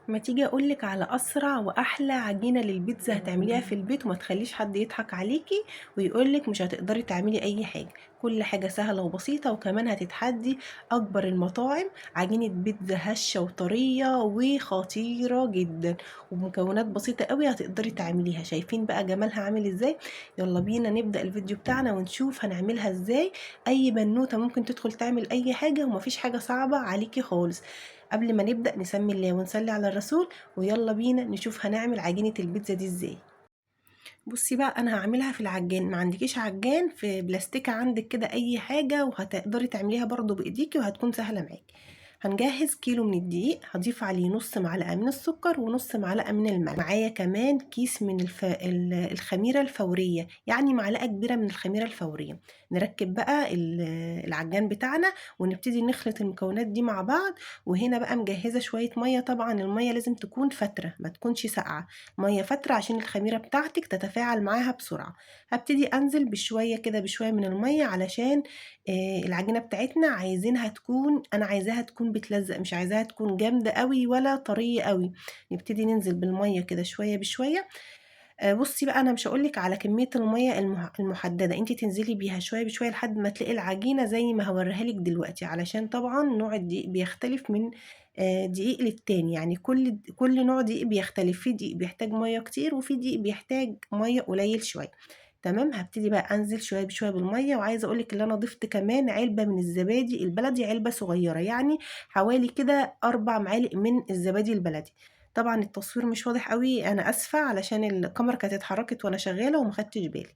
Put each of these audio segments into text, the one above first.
ما تيجي اقولك على اسرع واحلى عجينه للبيتزا هتعمليها في البيت وما تخليش حد يضحك عليكي ويقولك مش هتقدري تعملي اي حاجه. كل حاجه سهله وبسيطه، وكمان هتتحدي اكبر المطاعم. عجينه بيتزا هشه وطريه وخطيره جدا، وبمكونات بسيطه قوي هتقدري تعمليها. شايفين بقى جمالها عامل ازاي؟ يلا بينا نبدا الفيديو بتاعنا ونشوف هنعملها ازاي. اي بنوته ممكن تدخل تعمل اي حاجه، ومفيش حاجه صعبه عليكي خالص. قبل ما نبدأ نسمي الله ونصلي على الرسول، ويلا بينا نشوف هنعمل عجينة البيتزا دي ازاي. بصي بقى، انا هعملها في العجان. ما عندكيش عجان في بلاستيكة عندك كده اي حاجة، وهتقدري تعمليها برضو بايديكي وهتكون سهلة معاكي. هنجهز كيلو من الدقيق، هضيف عليه نص معلقة من السكر ونص معلقة من الملح. معايا كمان كيس من الخميرة الفورية، يعني معلقة كبيرة من الخميرة الفورية. نركب بقى العجان بتاعنا ونبتدي نخلط المكونات دي مع بعض. وهنا بقى مجهزة شوية مية، طبعا المية لازم تكون فترة ما تكونش ساقعة، مية فترة عشان الخميرة بتاعتك تتفاعل معاها بسرعة. هبتدي انزل بشوية كده بشوية من المية علشان العجينة بتاعتنا انا عايزاها تكون بتلزق، مش عايزاها تكون جامدة قوي ولا طرية قوي. نبتدي ننزل بالمية كده شوية بشوية. بصي بقى، انا مش هقولك على كمية المية المحددة، انت تنزلي بيها شوية بشوية لحد ما تلاقي العجينة زي ما هوريها لك دلوقتي، علشان طبعا نوع الدقيق بيختلف من دقيق للتاني. يعني كل نوع دقيق بيختلف، في دقيق بيحتاج مية كتير وفي دقيق بيحتاج مية قليل شوية. تمام، هبتدي بقى انزل شويه بشويه بالميه. وعايزه اقولك ان انا ضفت كمان علبه من الزبادي البلدي، علبه صغيره يعني حوالي كده 4 معالق من الزبادي البلدي. طبعا التصوير مش واضح قوي، انا اسفه علشان الكاميرا كانت اتحركت وانا شغاله وما خدتش بالي.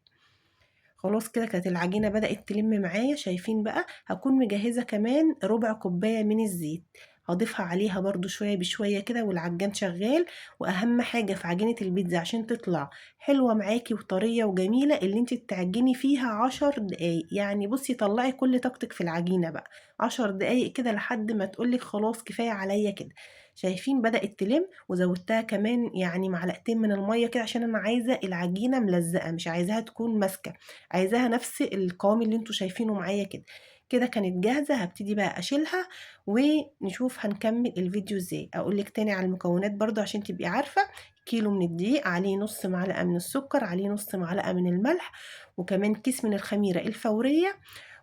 خلاص كده كانت العجينة بدأت تلم معايا. شايفين بقى؟ هكون مجهزة كمان ربع كوباية من الزيت، هضيفها عليها برضو شوية بشوية كده والعجان شغال. وأهم حاجة في عجينة البيتزا عشان تطلع حلوة معاكي وطرية وجميلة، اللي انت تعجني فيها 10 دقايق. يعني بصي، طلعي كل طاقتك في العجينة بقى 10 دقايق كده لحد ما تقولك خلاص كفاية عليا كده. شايفين بدأت تلم؟ وزودتها كمان يعني معلقتين من المية كده عشان انا عايزة العجينة ملزقة، مش عايزاها تكون ماسكة، عايزاها نفس القوام اللي انتوا شايفينه معايا كده. كده كانت جاهزة، هبتدي بقى اشيلها ونشوف هنكمل الفيديو ازاي. اقولك تاني على المكونات برضو عشان تبقي عارفة. كيلو من الدقيق، عليه نص معلقة من السكر، عليه نص معلقة من الملح، وكمان كيس من الخميرة الفورية،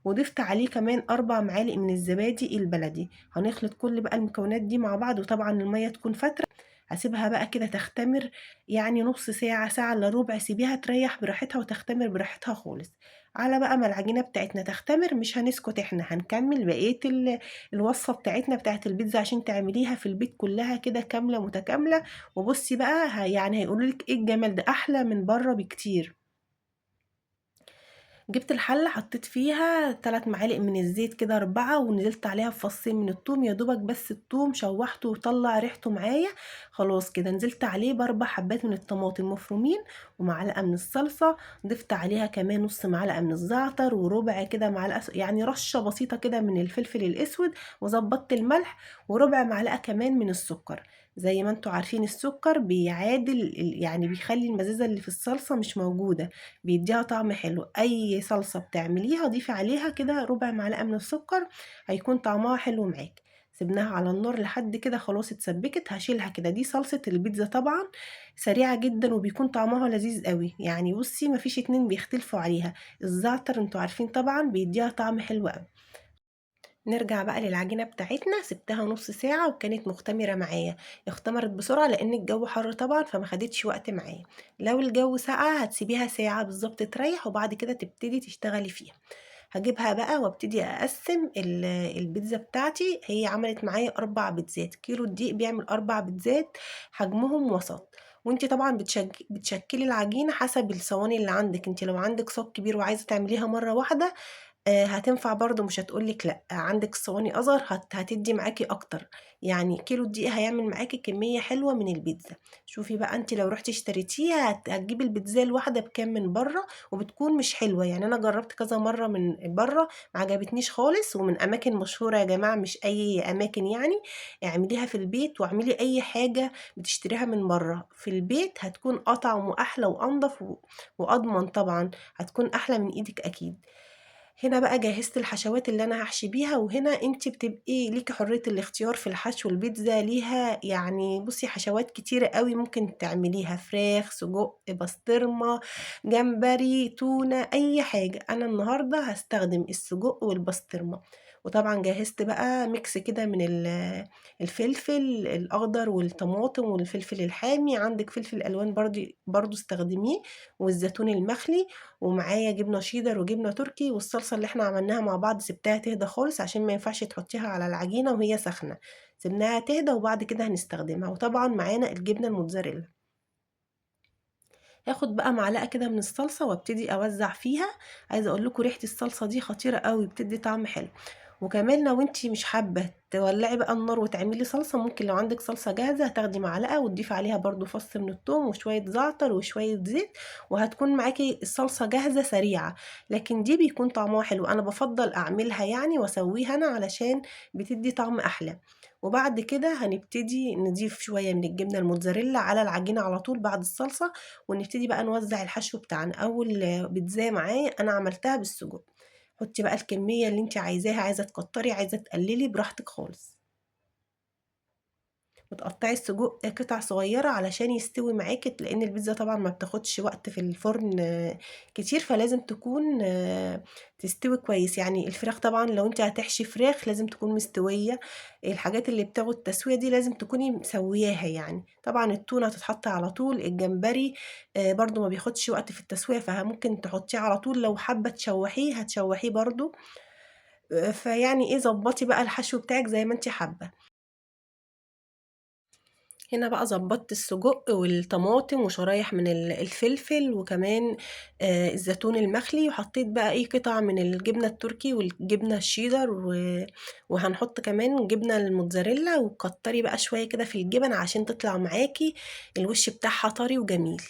وضفت عليه كمان 4 معالق من الزبادي البلدي. هنخلط كل بقى المكونات دي مع بعض، وطبعا المية تكون فترة. هسيبها بقى كده تختمر، يعني نص ساعة، ساعة الا ربع. سيبيها تريح براحتها وتختمر براحتها خالص. على بقى ما العجينة بتاعتنا تختمر مش هنسكت، احنا هنكمل بقية الوصفة بتاعتنا بتاعت البيتزا عشان تعمليها في البيت كلها كده كاملة متكاملة. وبصي بقى يعني هيقولولك ايه الجمال ده، احلى من بره بكتير. جبت الحلة، حطيت فيها 3 معالق من الزيت كده 4، ونزلت عليها بفصين من الثوم، يا دوبك بس الثوم شوحته وطلع ريحته معايا. خلاص كده نزلت عليه ب4 حبات من الطماطم مفرومين، ومعلقة من الصلصة. ضفت عليها كمان نص معلقة من الزعتر، وربع كده معلقة يعني رشة بسيطة كده من الفلفل الأسود، وظبطت الملح، وربع معلقة كمان من السكر. زي ما انتوا عارفين السكر بيعادل يعني بيخلي المزازة اللي في الصلصة مش موجودة، بيديها طعم حلو. اي صلصة بتعمليها ضيفي عليها كده ربع معلقة من السكر، هيكون طعمها حلو معاك. سيبناها على النار لحد كده خلاص اتسبكت. هشيلها كده. دي صلصة البيتزا طبعا، سريعة جدا وبيكون طعمها لذيذ قوي. يعني بصي مفيش اتنين بيختلفوا عليها. الزعتر انتوا عارفين طبعا بيديها طعم حلو قوي. نرجع بقى للعجينة بتاعتنا. سبتها نص ساعة وكانت مختمرة معايا. اختمرت بسرعة لان الجو حر طبعا، فما خدتش وقت معايا. لو الجو ساقع هتسيبيها ساعة بالظبط تريح، وبعد كده تبتدي تشتغلي فيها. هجيبها بقى وابتدي اقسم البيتزا بتاعتي. هي عملت معايا 4 بيتزات، كيلو الدقيق بيعمل 4 بيتزات، حجمهم وسط. وانتي طبعا بتشكلي العجينة حسب الصواني اللي عندك. انتي لو عندك صاج كبير وعايزة تعمليها مرة واحدة، هتنفع برضه، مش هتقولك لأ. عندك الصواني أصغر هتدي معاكي أكتر. يعني كيلو الدقيق هيعمل معاكي كمية حلوة من البيتزا. شوفي بقى، انت لو رحتي اشتريتيها هتجيبي البيتزا الواحدة بكام من بره، وبتكون مش حلوة. يعني أنا جربت كذا مرة من بره، ما عجبتنيش خالص، ومن أماكن مشهورة يا جماعة، مش أي أماكن يعني. اعمليها في البيت، واعملي أي حاجة بتشتريها من بره في البيت هتكون أطعم وأحلى وأنضف وأضمن طبعا، هتكون أحلى من إيدك أكيد. هنا بقى جهزت الحشوات اللي انا هحشي بيها، وهنا انت بتبقي ليكي حرية الاختيار في الحشو. البيتزا ليها يعني بصي حشوات كتيرة قوي ممكن تعمليها، فراخ، سجق، بسطرمة، جمبري، تونة، اي حاجة. انا النهاردة هستخدم السجق والبسطرمة. وطبعا جهزت بقى ميكس كده من الفلفل الاخضر والطماطم والفلفل الحامي، عندك فلفل الوان برضو استخدميه، والزيتون المخلي، ومعايا جبنه شيدر وجبنه تركي. والصلصه اللي احنا عملناها مع بعض سبتها تهدى خالص عشان ما ينفعش تحطيها على العجينه وهي سخنه، سيبناها تهدى وبعد كده هنستخدمها. وطبعا معانا الجبنه الموتزاريلا. هاخد بقى معلقه كده من الصلصه وابتدي اوزع فيها. عايزه اقول لكم ريحه الصلصه دي خطيره قوي، بتدي طعم حلو. وكمان لو انتي مش حابه تولعي بقى النار وتعملي صلصه، ممكن لو عندك صلصه جاهزه هتاخدي معلقه وتضيفي عليها برضو فص من الثوم وشويه زعتر وشويه زيت، وهتكون معاكي الصلصه جاهزه سريعه. لكن دي بيكون طعمها حلو، انا بفضل اعملها يعني واسويها انا علشان بتدي طعم احلى. وبعد كده هنبتدي نضيف شويه من الجبنه الموتزاريلا على العجينه على طول بعد الصلصه، ونبتدي بقى نوزع الحشو بتاعنا. اول بيتزا معايا انا عملتها بالسجق. حطي بقى الكمية اللي انت عايزاها، عايزة تكتري عايزة تقللي براحتك خالص. وتقطعي السجق قطع صغيرة علشان يستوي معاكي، لان البيتزا طبعا ما بتاخدش وقت في الفرن كتير، فلازم تكون تستوي كويس. يعني الفراخ طبعا لو انت هتحشي فراخ لازم تكون مستوية، الحاجات اللي بتاخد تسوية دي لازم تكوني مسوياها. يعني طبعا التونة هتتحط على طول، الجمبري برضو ما بياخدش وقت في التسوية، فممكن تحطيه على طول. لو حابة تشوحيه هتشوحيه برضو. فيعني ايه ظبطي بقى الحشو بتاعك زي ما انت حابة. هنا بقى ظبطت السجق والطماطم وشرايح من الفلفل، وكمان الزيتون المخلي، وحطيت بقى ايه قطع من الجبنة التركي والجبنة الشيدر وهنحط كمان جبنة الموتزاريلا. وكتري بقى شوية كده في الجبن عشان تطلع معاكي الوش بتاعها طري وجميل.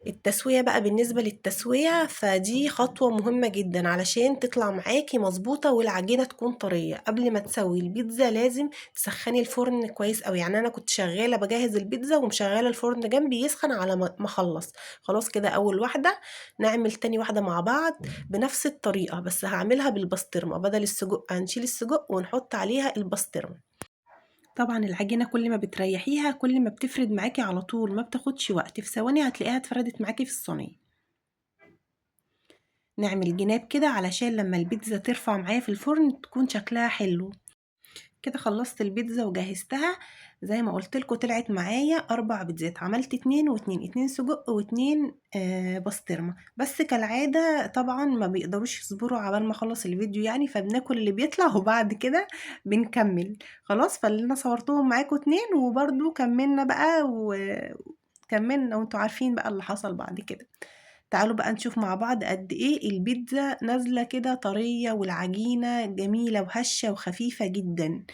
التسوية بقى، بالنسبة للتسوية فدي خطوة مهمة جدا علشان تطلع معاكي مظبوطة والعجينة تكون طرية. قبل ما تسوي البيتزا لازم تسخني الفرن كويس قوي. يعني انا كنت شغالة بجهز البيتزا ومشغلة الفرن جنبي يسخن على ما اخلص. خلاص كده اول واحدة، نعمل تاني واحدة مع بعض بنفس الطريقة، بس هعملها بالبسطرمة. بدل السجق هنشيل السجق ونحط عليها البسطرمة. طبعا العجينة كل ما بتريحيها كل ما بتفرد معاكي على طول، ما بتاخدش وقت، في ثواني هتلاقيها اتفردت معاكي في الصينية. نعمل جناب كده علشان لما البيتزا ترفع معايا في الفرن تكون شكلها حلو. كده خلصت البيتزا وجهزتها. زي ما قلت لكم طلعت معايا 4 بيتزات، عملت 2 سجق و2 بسطرمة. بس كالعادة طبعا ما بيقدروش يصبروا عبال ما اخلص الفيديو يعني، فبناكل اللي بيطلع وبعد كده بنكمل. خلاص، فاللي انا صورتهم معاكم 2 وبرضو كملنا بقى وكملنا، وانتوا عارفين بقى اللي حصل بعد كده. تعالوا بقى نشوف مع بعض قد ايه البيتزا نازلة كده طرية، والعجينة جميلة وهشة وخفيفة جدا.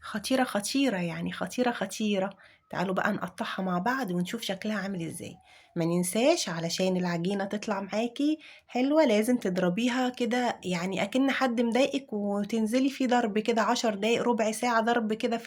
خطيرة خطيرة يعني خطيرة خطيرة. تعالوا بقى نقطعها مع بعض ونشوف شكلها عامل ازاي. ما ننساش علشان العجينة تطلع معاكي حلوة لازم تضربيها كده، يعني اكن حد مضايقك، وتنزلي في ضرب كده 10 دقايق ربع ساعة ضرب كده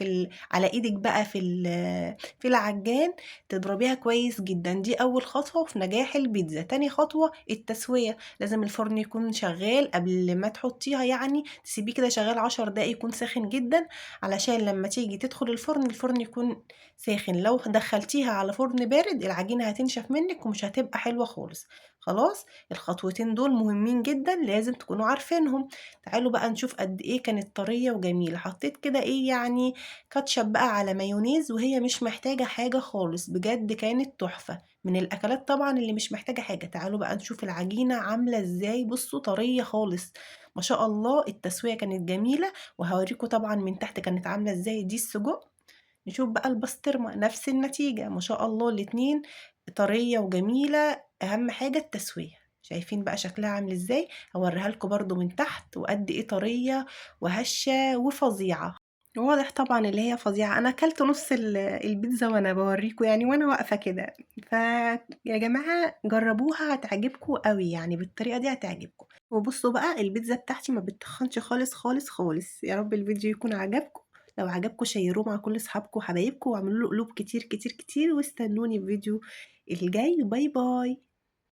على ايدك بقى في العجان. تضربيها كويس جدا. دي اول خطوة في نجاح البيتزا. تاني خطوة التسوية، لازم الفرن يكون شغال قبل ما تحطيها، يعني تسيبيه كده شغال 10 دقايق يكون ساخن جدا علشان لما تيجي تدخل الفرن يكون ساخن. لو دخلتيها على فرن بارد العجينة هتنشف منك ومش هتبقى حلوة خالص. خلاص، الخطوتين دول مهمين جدا لازم تكونوا عارفينهم. تعالوا بقى نشوف قد ايه كانت طرية وجميلة. حطيت كده ايه يعني كاتشب بقى على مايونيز، وهي مش محتاجة حاجة خالص، بجد كانت تحفة من الاكلات طبعا اللي مش محتاجة حاجة. تعالوا بقى نشوف العجينة عاملة ازاي. بصوا طرية خالص ما شاء الله. التسوية كانت جميلة، وهوريكم طبعا من تحت كانت عاملة ازاي. دي السجق. نشوف بقى البسطرمة نفس النتيجة ما شاء الله. الاتنين طرية وجميلة، اهم حاجة التسوية. شايفين بقى شكلها عامل ازاي؟ هوريها لكم برضو من تحت وقد ايه طرية وهشة وفظيعة. واضح طبعا اللي هي فظيعة. انا اكلت نص البيتزا وانا بوريكم يعني وانا واقفة كده. فيا جماعة جربوها هتعجبكم قوي، يعني بالطريقة دي هتعجبكم. وبصوا بقى البيتزا بتاعتي ما بتخنش خالص خالص خالص. يا رب الفيديو يكون عجبكم. لو عجبكم شيروه مع كل اصحابكم وحبايبكم واعملوا له قلوب كتير كتير كتير، واستنوني في الفيديو الجاي. باي باي.